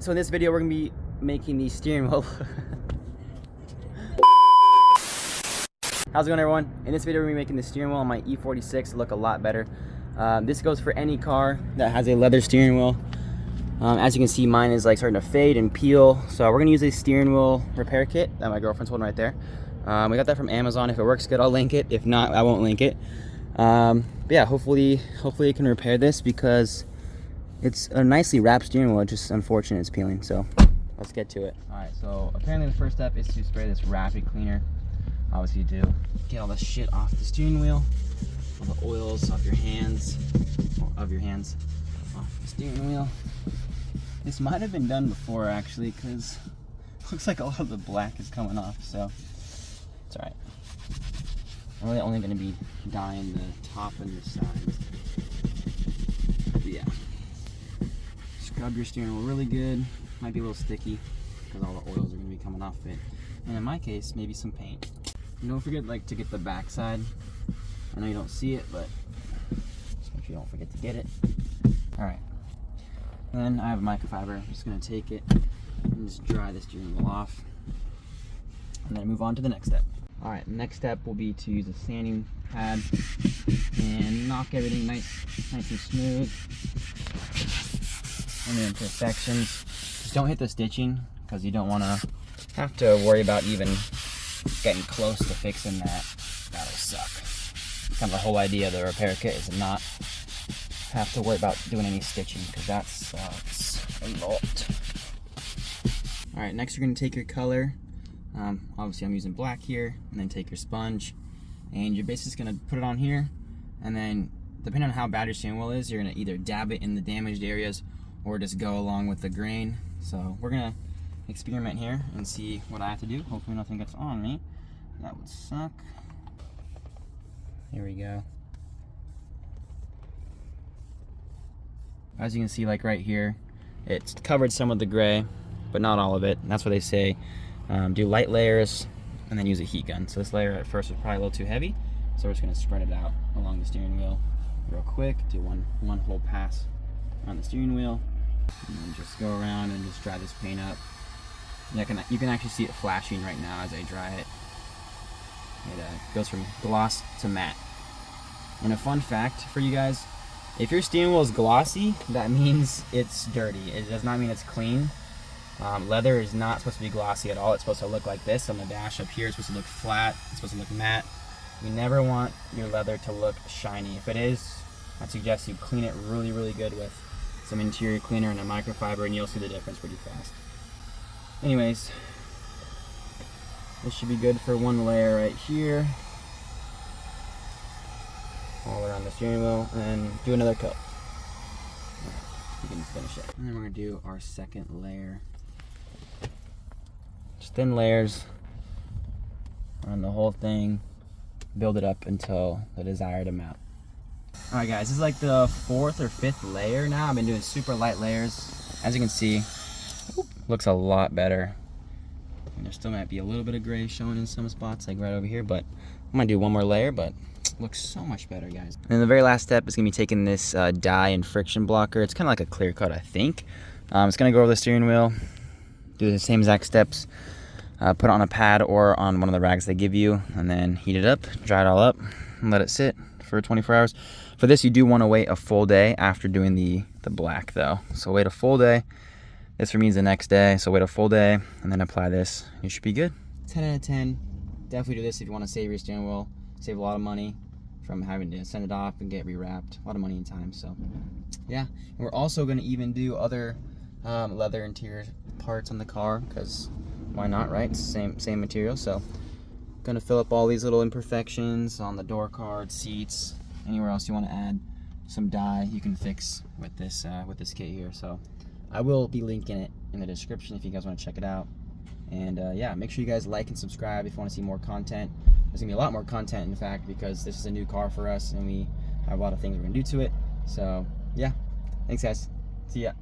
so in this video we're gonna be making the steering wheel. How's it going, everyone? In this video we're gonna be making the steering wheel on my E46 look a lot better. This goes for any car that has a leather steering wheel. As you can see, mine is like starting to fade and peel, so we're gonna use a steering wheel repair kit that my girlfriend's holding right there. We got that from Amazon. If it works good, I'll link it. If not, I won't link it. But yeah, hopefully it can repair this because it's a nicely wrapped steering wheel. It's just unfortunate it's peeling, so let's get to it. Alright, so apparently the first step is to spray this rapid cleaner. Obviously to get all the shit off the steering wheel, all the oils off your hands, off the steering wheel. This might have been done before actually, because it looks like a lot of the black is coming off, so it's alright. I'm really only going to be dyeing the top and the sides. But yeah. Scrub your steering wheel really good. Might be a little sticky because all the oils are going to be coming off it. And in my case, maybe some paint. And don't forget to get the back side. I know you don't see it, but just make sure you don't forget to get it. Alright. Then I have a microfiber. I'm just going to take it and just dry the steering wheel off. And then move on to the next step. Alright, next step will be to use a sanding pad and knock everything nice and smooth. Any imperfections. Just don't hit the stitching because you don't want to have to worry about even getting close to fixing that. That'll suck. Kind of the whole idea of the repair kit is to not have to worry about doing any stitching because that sucks a lot. Alright, next you're going to take your color. Obviously I'm using black here, and then take your sponge and you're basically just going to put it on here, and then depending on how bad your steering wheel is, you're going to either dab it in the damaged areas or just go along with the grain. So we're going to experiment here and see what I have to do. Hopefully nothing gets on me. That would suck. Here we go. As you can see, like right here, it's covered some of the gray, but not all of it. And that's what they say. Do light layers and then use a heat gun. So this layer at first was probably a little too heavy, so we're just going to spread it out along the steering wheel real quick. Do one whole pass on the steering wheel, and then just go around and just dry this paint up. And you can actually see it flashing right now as I dry it. It goes from gloss to matte. And a fun fact for you guys, if your steering wheel is glossy, that means it's dirty. It does not mean it's clean. Leather is not supposed to be glossy at all. It's supposed to look like this on the dash up here. It's supposed to look flat. It's supposed to look matte. You never want your leather to look shiny. If it is, I'd suggest you clean it really, really good with some interior cleaner and a microfiber, and you'll see the difference pretty fast. Anyways, this should be good for one layer right here, all around the steering wheel, and do another coat. You can finish it. And then we're going to do our second layer. Just thin layers on the whole thing. Build it up until the desired amount. Alright guys, this is like the 4th or 5th layer now. I've been doing super light layers. As you can see, looks a lot better. And there still might be a little bit of gray showing in some spots, like right over here, but I'm going to do one more layer, but looks so much better, guys. And then the very last step is going to be taking this dye and friction blocker. It's kind of like a clear coat, I think. It's going to go over the steering wheel, do the same exact steps, put it on a pad or on one of the rags they give you, and then heat it up, dry it all up, and let it sit for 24 hours. For this, you do want to wait a full day after doing the black, though. So wait a full day. This for me is the next day, so wait a full day, and then apply this. You should be good. 10 out of 10. Definitely do this if you want to save your steering wheel. Save a lot of money from having to send it off and get rewrapped. A lot of money and time, so yeah. And we're also going to even do other leather interior parts on the car, because why not, right? It's the same material. So going to fill up all these little imperfections on the door card, seats, anywhere else you want to add some dye you can fix with this kit here. So I will be linking it in the description if you guys want to check it out. And yeah, make sure you guys like and subscribe if you want to see more content. There's gonna be a lot more content, in fact, because this is a new car for us and we have a lot of things we're gonna do to it. So yeah, thanks guys, see ya.